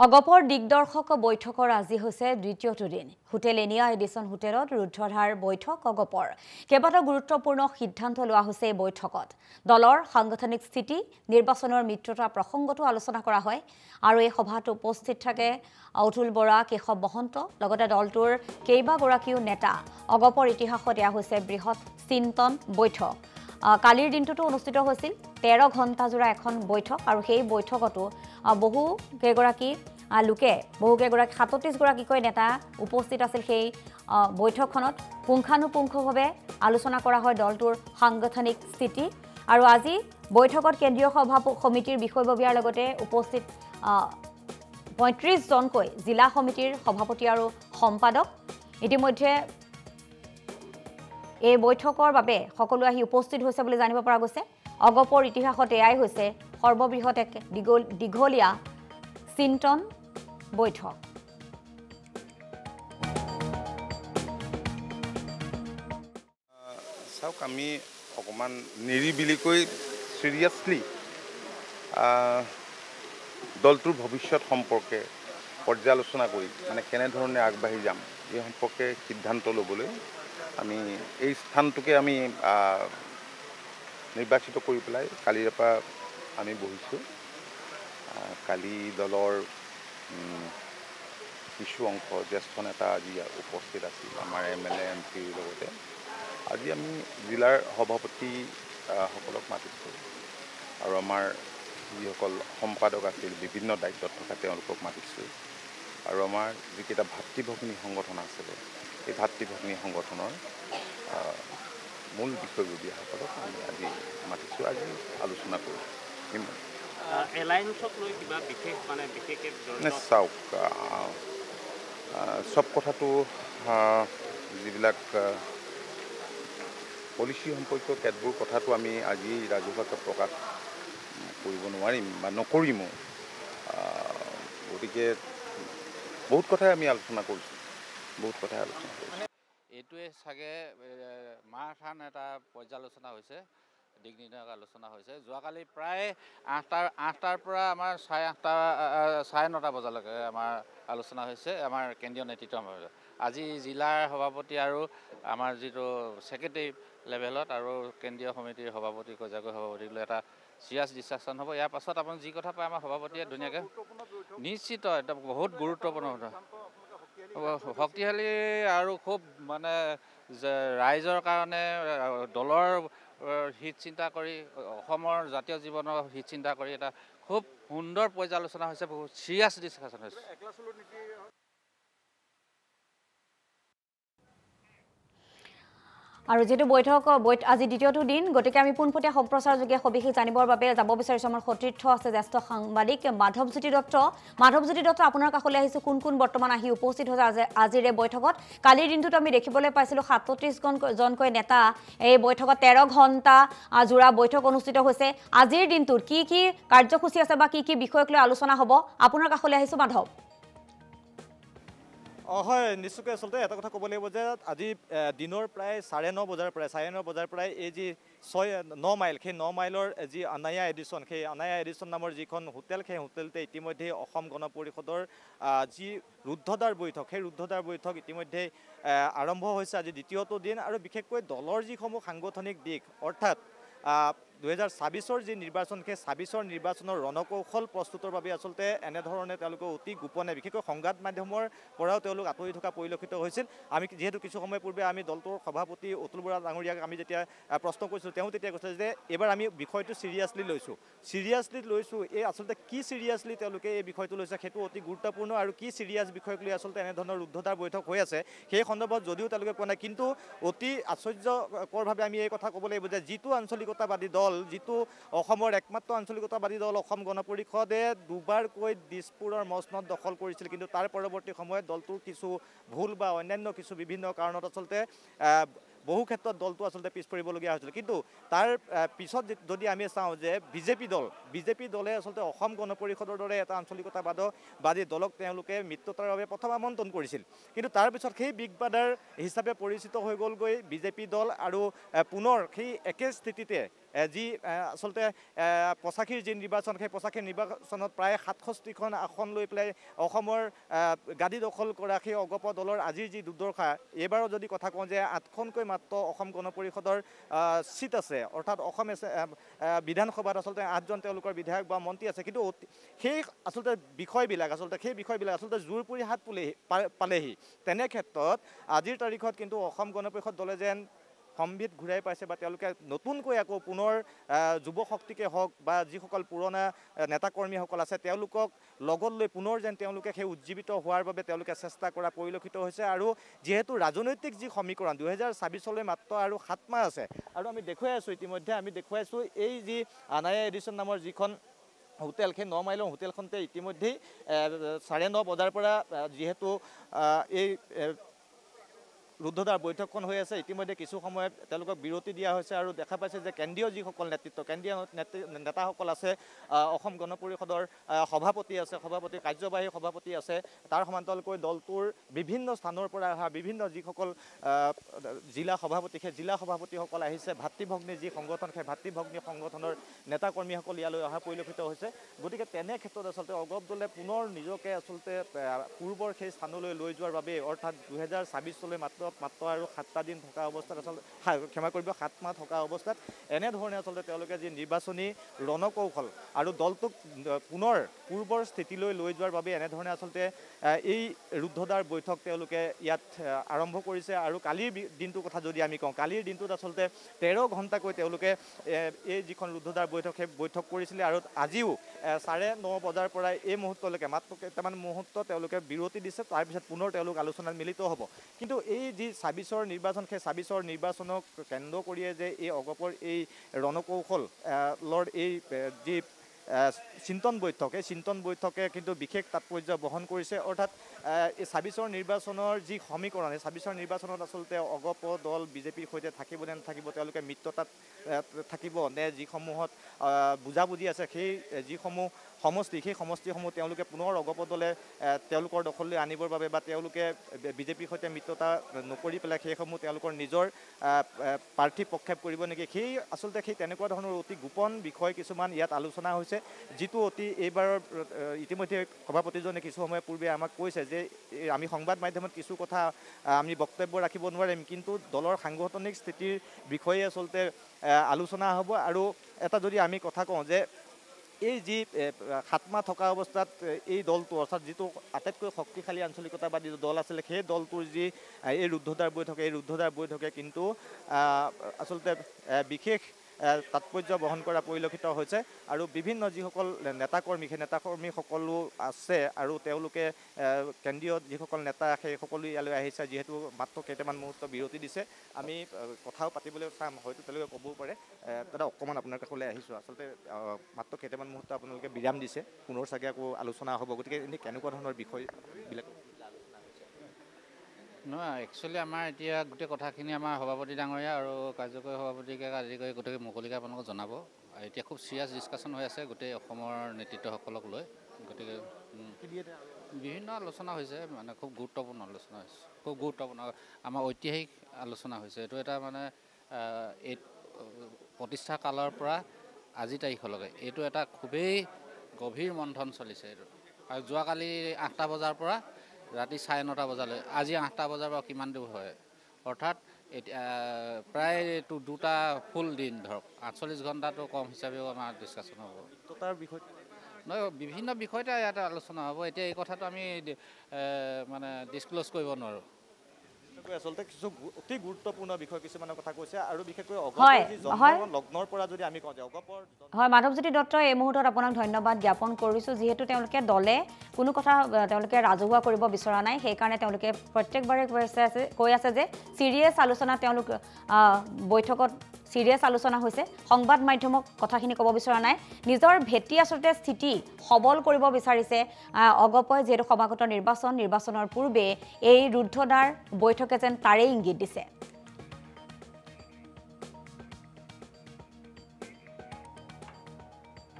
অগপৰ দিগদৰ্শক বৈঠকৰ আজি হৈছে দ্বিতীয়টো দিন। হোটেল এনিয়া এডিসন হোটেলত ৰুদ্ধধাৰ বৈঠক অগপৰ। কেইবাটাও গুৰুত্বপূৰ্ণ সিদ্ধান্ত লোৱা হৈছে এই বৈঠকত। দলৰ সাংগঠনিক স্থিতি, নিৰ্বাচনৰ মিত্ৰতা প্ৰসংগতো আলোচনা কৰা হয়। আৰু এই সভাত উপস্থিত থাকে অতুল বৰা, কেশৱ মহন্ত, লগতে দলটোৰ কেইবাগৰাকীও নেতা। অগপৰ ইতিহাসত এয়া হৈছে বৃহৎ চিন্তন বৈঠক। কালিৰ দিনটোতো অনুষ্ঠিত হৈছিল 13 ঘণ্টাজোৰা এখন বৈঠক আৰু সেই বৈঠকতো বহু কেইগৰাকী 37 গৰাকীকৈ নেতা উপস্থিত আছিল। সেই বৈঠকখনত পুংখানুপুংখভাৱে আলোচনা কৰা হয় দলটোৰ সাংগঠনিক স্থিতি। আৰু আজি বৈঠকত কেন্দ্ৰীয় সমিতিৰ বিষয়ববীয়াৰ লগতে উপস্থিত 35 জনকৈ জিলা সমিতিৰ সভাপতি আৰু সম্পাদক। ইতিমধ্যে এই বৈঠকৰ বাবে সকলো আহি উপস্থিত হৈছে বুলি জানিব পৰা গৈছে। অগপৰ ইতিহাসত এয়াই হৈছে সৰ্ববৃহৎ এক দীঘলীয়া চিন্তন বৈঠক। চাওক, আমি অকণমান নিৰিবিলিকৈ চিৰিয়াছলি দলটোৰ ভৱিষ্যত সম্পৰ্কে পৰ্যালোচনা কৰি মানে কেনেধৰণে আগবাঢ়ি যাম এই সম্পৰ্কে সিদ্ধান্ত ল'বলৈ আমি এই স্থানটোকে আমি নিৰ্বাচিত কৰি পেলাই কালিৰ পৰা আমি বহিছোঁ। কালি দলৰ কিছু অংশ জ্যেষ্ঠ নেতা আজি উপস্থিত আছিল, আমাৰ MLA MPৰ লগতে। আজি আমি জিলাৰ সভাপতি সকলক মাতিছোঁ আৰু আমাৰ যিসকল সম্পাদক আছিল, বিভিন্ন দায়িত্বত থকা তেওঁলোকক মাতিছোঁ। আৰু আমাৰ যিকেইটা ভাতৃভগ্নী সংগঠন আছিলে, এই ভাতৃভগ্নী সংগঠনৰ মূল বিষয়ববীয়াসকলক আমি আজি মাতিছোঁ, আজি আলোচনা কৰোঁ। চাওক, চব কথাটো যিবিলাক পলিচি সম্পৰ্কীয় কেতবোৰ কথাটো আমি আজি ৰাজহুৱাকৈ প্ৰকাশ কৰিব নোৱাৰিম বা নকৰিমো। গতিকে বহুত কথাই আমি আলোচনা কৰিছোঁ, এইটোৱে চাগে মাৰাথান এটা পৰ্যালোচনা হৈছে, দিগনিৰ্ণায়ক আলোচনা হৈছে। যোৱাকালি প্ৰায় 8টাৰ পৰা আমাৰ 9:30 বজালৈকে আমাৰ আলোচনা হৈছে আমাৰ কেন্দ্ৰীয় নেতৃত্বৰ মাজত। আজি জিলাৰ সভাপতি আৰু আমাৰ যিটো ছেক্ৰেটাৰী লেভেলত আৰু কেন্দ্ৰীয় সমিতিৰ সভাপতি, কজাগৰ সভাপতিক লৈ এটা চিৰিয়াছ ডিছকাশ্যন হ'ব। ইয়াৰ পাছত আপুনি যি কথা পায় আমাৰ সভাপতিয়ে ধুনীয়াকৈ নিশ্চিত এটা বহুত গুৰুত্বপূৰ্ণ কথা, শক্তিশালী আৰু খুব মানে ৰাইজৰ কাৰণে দলৰ হিত চিন্তা কৰি, অসমৰ জাতীয় জীৱনৰ হিত চিন্তা কৰি এটা খুব সুন্দৰ পৰ্যালোচনা হৈছে, বহুত চিৰিয়াছ ডিছকাশ্যন হৈছে। আৰু যেটো বৈঠক আজি দ্বিতীয়টো দিন, গতিকে আমি পোনপটীয়া সম্প্ৰচাৰ যোগে সবিশেষ জানিবৰ বাবে যাব বিচাৰিছোঁ। আমাৰ সতীৰ্থ আছে জ্যেষ্ঠ সাংবাদিক মাধৱজ্যোতি দত্ত। মাধৱজ্যোতি দত্ত, আপোনাৰ কাষলৈ আহিছোঁ। কোন বৰ্তমান আহি উপস্থিত হৈছে আজিৰ এই বৈঠকত? কালিৰ দিনটোত আমি দেখিবলৈ পাইছিলোঁ 37 জনকৈ নেতা এই বৈঠকত 13 ঘণ্টা জোৰা বৈঠক অনুষ্ঠিত হৈছে। আজিৰ দিনটোত কি কাৰ্যসূচী আছে বা কি বিষয়ক লৈ আলোচনা হ'ব? আপোনাৰ কাষলৈ আহিছোঁ মাধৱ। হয়, নিশ্চয়কৈ। আচলতে এটা কথা ক'ব লাগিব যে আজি দিনৰ প্ৰায় 9:30 বজাৰ পৰাই এই যি 9 মাইল, সেই 9 মাইলৰ যি আনায়া এডিশ্যন, সেই আনায়া এডিশ্যন নামৰ যিখন হোটেল, সেই হোটেলতে ইতিমধ্যে অসম গণ পৰিষদৰ যি ৰুদ্ধদ্বাৰ বৈঠক, সেই ৰুদ্ধদ্বাৰ বৈঠক ইতিমধ্যে আৰম্ভ হৈছে। আজি দ্বিতীয়টো দিন আৰু বিশেষকৈ দলৰ যিসমূহ সাংগঠনিক দিশ, অৰ্থাৎ 2026 যি নিৰ্বাচন, সেই 26 নিৰ্বাচনৰ ৰণকৌশল প্ৰস্তুতৰ বাবে আচলতে এনেধৰণে তেওঁলোকে অতি গোপনে, বিশেষকৈ সংবাদ মাধ্যমৰ পৰাও তেওঁলোক আঁতৰি থকা পৰিলক্ষিত হৈছিল। আমি যিহেতু কিছু সময় পূৰ্বে আমি দলটোৰ সভাপতি অতুল বৰা ডাঙৰীয়াক আমি যেতিয়া প্ৰশ্ন কৰিছিলোঁ, তেওঁ তেতিয়া কৈছে যে এইবাৰ আমি বিষয়টো চিৰিয়াছলি লৈছোঁ। এই আচলতে কি চিৰিয়াছলি তেওঁলোকে এই বিষয়টো লৈছে সেইটো অতি গুৰুত্বপূৰ্ণ। আৰু কি চিৰিয়াছ বিষয়ক লৈ আচলতে এনেধৰণৰ ৰুদ্ধদ্বাৰ বৈঠক হৈ আছে সেই সন্দৰ্ভত যদিও তেওঁলোকে কোৱা নাই, কিন্তু অতি আশ্চৰ্যকৰভাৱে আমি এই কথা ক'ব লাগিব যে যিটো আঞ্চলিকতাবাদী দল, যিটো অসমৰ একমাত্ৰ আঞ্চলিকতাবাদী দল অসম গণ পৰিষদে দুবাৰকৈ দিছপুৰৰ মচনদ দখল কৰিছিল, কিন্তু তাৰ পৰৱৰ্তী সময়ত দলটোৰ কিছু ভুল বা অন্যান্য কিছু বিভিন্ন কাৰণত আচলতে বহু ক্ষেত্ৰত দলটো আচলতে পিছ পৰিবলগীয়া হৈছিল। কিন্তু তাৰ পিছত যদি আমি চাওঁ যে বিজেপি দলে আচলতে অসম গণ পৰিষদৰ দৰে এটা আঞ্চলিকতাবাদী দলক তেওঁলোকে মিত্ৰতাৰ বাবে প্ৰথম আমন্ত্ৰণ কৰিছিল, কিন্তু তাৰপিছত সেই বিগ ব্ৰাদাৰ হিচাপে পৰিচিত হৈ গ'লগৈ বিজেপি দল। আৰু পুনৰ সেই একে স্থিতিতে যি আচলতে 85ৰ যি নিৰ্বাচন সেই 85ৰ নিৰ্বাচনত প্ৰায় 67খন আসন লৈ পেলাই অসমৰ গাদী দখল কৰা সেই অগপ দলৰ আজিৰ যি দুৰ্দশা এইবাৰো যদি কথা কওঁ যে 8খনকৈ মাত্ৰ অসম গণ পৰিষদৰ সিট আছে অৰ্থাৎ অসম বিধানসভাত আচলতে 8জন তেওঁলোকৰ বিধায়ক বা মন্ত্ৰী আছে কিন্তু সেই আচলতে বিষয়বিলাক আচলতে জোৰ পুৰি হাত পালেহি তেনে ক্ষেত্ৰত আজিৰ তাৰিখত কিন্তু অসম গণ পৰিষদ দলে যেন সম্বিত ঘূৰাই পাইছে বা তেওঁলোকে নতুনকৈ আকৌ পুনৰ যুৱ শক্তিকে হওক বা যিসকল পুৰণা নেতাকৰ্মীসকল আছে তেওঁলোকক লগত লৈ পুনৰ যেন তেওঁলোকে সেই উজ্জীৱিত হোৱাৰ বাবে তেওঁলোকে চেষ্টা কৰা পৰিলক্ষিত হৈছে আৰু যিহেতু ৰাজনৈতিক যি সমীকৰণ 2024লৈ মাত্ৰ আৰু 7 মাহ আছে আৰু আমি দেখুৱাই আছোঁ ইতিমধ্যে এই যি আনায়া এডিশ্যন নামৰ যিখন হোটেল সেই 9 মাইলৰ হোটেলখনতে ইতিমধ্যেই 9:30 বজাৰ পৰা যিহেতু এই ৰুদ্ধদ্বাৰ বৈঠকখন হৈ আছে ইতিমধ্যে কিছু সময়ত তেওঁলোকক বিৰতি দিয়া হৈছে আৰু দেখা পাইছে যে কেন্দ্ৰীয় যিসকল কেন্দ্ৰীয় নেতাসকল আছে অসম গণ পৰিষদৰ সভাপতি আছে কাৰ্যবাহী সভাপতি আছে তাৰ সমান্তৰালকৈ দলটোৰ বিভিন্ন স্থানৰ পৰা অহা বিভিন্ন যিসকল জিলা সভাপতি সেই জিলা সভাপতিসকল আহিছে ভাতৃভগ্নী যি সংগঠন সেই ভাতৃভগ্নী সংগঠনৰ নেতাকৰ্মীসকল ইয়ালৈ অহা পৰিলক্ষিত হৈছে গতিকে তেনে ক্ষেত্ৰত আচলতে অগপ দলে পুনৰ নিজকে আচলতে পূৰ্বৰ সেই স্থানলৈ লৈ যোৱাৰ বাবে অৰ্থাৎ 2024লৈ মাত্ৰ আৰু 7টা দিন থকা অৱস্থাত আচলতে ক্ষমা কৰিব 7 মাহ থকা অৱস্থাত এনেধৰণে আচলতে তেওঁলোকে যি নিৰ্বাচনী ৰণকৌশল আৰু দলটোক পুনৰ পূৰ্বৰ স্থিতিলৈ লৈ যোৱাৰ বাবে এনেধৰণে আচলতে এই ৰুদ্ধদ্বাৰ বৈঠক তেওঁলোকে ইয়াত আৰম্ভ কৰিছে আৰু কালিৰ দিনটোৰ কথা যদি আমি কওঁ কালিৰ দিনটোত আচলতে 13 ঘণ্টাকৈ তেওঁলোকে এই যিখন ৰুদ্ধদ্বাৰ বৈঠক সেই বৈঠক কৰিছিলে আৰু আজিও 9:30 বজাৰ পৰা এই মুহূৰ্তলৈকে মাত্ৰ কেইটামান মুহূৰ্ত তেওঁলোকে বিৰতি দিছে তাৰপিছত পুনৰ তেওঁলোক আলোচনাত মিলিত হ'ব কিন্তু এই যি 24ৰ নিৰ্বাচন সেই 24ৰ নিৰ্বাচনক কেন্দ্ৰ কৰিয়ে যে এই অগপৰ এই ৰণকৌশলৰ এই যি চিন্তন বৈঠক এই চিন্তন বৈঠকে কিন্তু বিশেষ তাৎপৰ্য বহন কৰিছে অৰ্থাৎ এই 24ৰ নিৰ্বাচনৰ যি সমীকৰণ এই 24ৰ নিৰ্বাচনত আচলতে অগপ দল বিজেপিৰ সৈতে থাকিব নে নাথাকিব তেওঁলোকে মিত্ৰতাত থাকিব নে যিসমূহত বুজাবুজি আছে সেই যিসমূহ সমষ্টি সেই সমষ্টিসমূহ তেওঁলোকে পুনৰ অগপ দলে তেওঁলোকৰ দখললৈ আনিবৰ বাবে বা তেওঁলোকে বিজেপিৰ সৈতে মিত্ৰতা নকৰি পেলাই সেইসমূহ তেওঁলোকৰ নিজৰ প্ৰাৰ্থী প্ৰক্ষেপ কৰিব নেকি সেই আচলতে সেই তেনেকুৱা ধৰণৰ অতি গোপন বিষয় কিছুমান ইয়াত আলোচনা হৈছে যিটো অতি এইবাৰৰ ইতিমধ্যে সভাপতিজনে কিছু সময় পূৰ্বে আমাক কৈছে যে আমি সংবাদ মাধ্যমত কিছু কথা আমি বক্তব্য ৰাখিব নোৱাৰিম কিন্তু দলৰ সাংগঠনিক স্থিতিৰ বিষয়ে আচলতে আলোচনা হ'ব আৰু এটা যদি আমি কথা কওঁ যে এই যি 7 মাহ থকা অৱস্থাত এই দলটো অৰ্থাৎ যিটো আটাইতকৈ শক্তিশালী আঞ্চলিকতাবাদী দল আছিলে সেই দলটোৰ যি এই ৰুদ্ধদ্বাৰ বৈঠকে কিন্তু আচলতে বিশেষ তাৎপৰ্য বহন কৰা পৰিলক্ষিত হৈছে আৰু বিভিন্ন যিসকল নেতাকৰ্মী সেই নেতাকৰ্মীসকলো আছে আৰু তেওঁলোকে কেন্দ্ৰীয় যিসকল নেতা সেই সকলো ইয়ালৈ আহিছে যিহেতু মাত্ৰ কেইটামান মুহূৰ্ত বিৰতি দিছে আমি কথাও পাতিবলৈ চাম হয়তো তেওঁলোকে ক'বও পাৰে দাদা অকণমান আপোনাৰ কাষলৈ আহিছোঁ আচলতে মাত্ৰ কেইটামান মুহূৰ্ত আপোনালোকে বিৰাম দিছে পুনৰ চাগে আকৌ আলোচনা হ'ব গতিকে এনেই কেনেকুৱা ধৰণৰ বিষয়বিলাক নহয় একচুৱেলি আমাৰ এতিয়া গোটেই কথাখিনি আমাৰ সভাপতি ডাঙৰীয়া আৰু কাৰ্যকৰী সভাপতিকে আদি কৰি গোটেই মুকলিকে আপোনালোকক জনাব এতিয়া খুব চিৰিয়াছ ডিছকাশ্যন হৈ আছে গোটেই অসমৰ নেতৃত্বসকলক লৈ গতিকে বিভিন্ন আলোচনা হৈছে মানে খুব গুৰুত্বপূৰ্ণ আলোচনা হৈছে খুব গুৰুত্বপূৰ্ণ আমাৰ ঐতিহাসিক আলোচনা হৈছে এইটো এটা মানে এই প্ৰতিষ্ঠা কালৰ পৰা আজি তাৰিখলৈকে এইটো এটা খুবেই গভীৰ মন্থন চলিছে এইটো আৰু যোৱাকালি 8টা বজাৰ পৰা ৰাতি 9:30 বজালৈ আজি 8টা বজাৰ পৰা কিমান দূৰ হয় অৰ্থাৎ এতিয়া প্ৰায় এইটো 2টা ফুল দিন ধৰক 48 ঘণ্টাটো কম হিচাপেও আমাৰ ডিছকাশ্যন হ'ব তাৰ বিষয় নহয় বিভিন্ন বিষয়তে ইয়াতে আলোচনা হ'ব এতিয়া এই কথাটো আমি মানে ডিছক্ল'জ কৰিব নোৱাৰোঁ আচলতে কিছু অতি গুৰুত্বপূৰ্ণ বিষয় কিছুমানৰ কথা কৈছে আৰু বিশেষকৈ অগপৰ লগ্নৰ পৰা যদি আমি কওঁ যে অগপৰ হয় মাধৱজ্যোতি দত্ত এই মুহূৰ্তত আপোনাক ধন্যবাদ জ্ঞাপন কৰিছোঁ যিহেতু তেওঁলোকে দলে কোনো কথা তেওঁলোকে ৰাজহুৱা কৰিব বিচৰা নাই সেইকাৰণে তেওঁলোকে প্ৰত্যেকবাৰে কৈ আছে যে চিৰিয়াছ আলোচনা তেওঁলোক বৈঠকত চিৰিয়াছ আলোচনা হৈছে সংবাদ মাধ্যমক কথাখিনি ক'ব বিচৰা নাই নিজৰ ভেটি আচলতে স্থিতি সবল কৰিব বিচাৰিছে অগপই যিহেতু সমাগত নিৰ্বাচনৰ পূৰ্বে এই ৰুদ্ধদ্বাৰ বৈঠকে যেন তাৰেই ইংগিত দিছে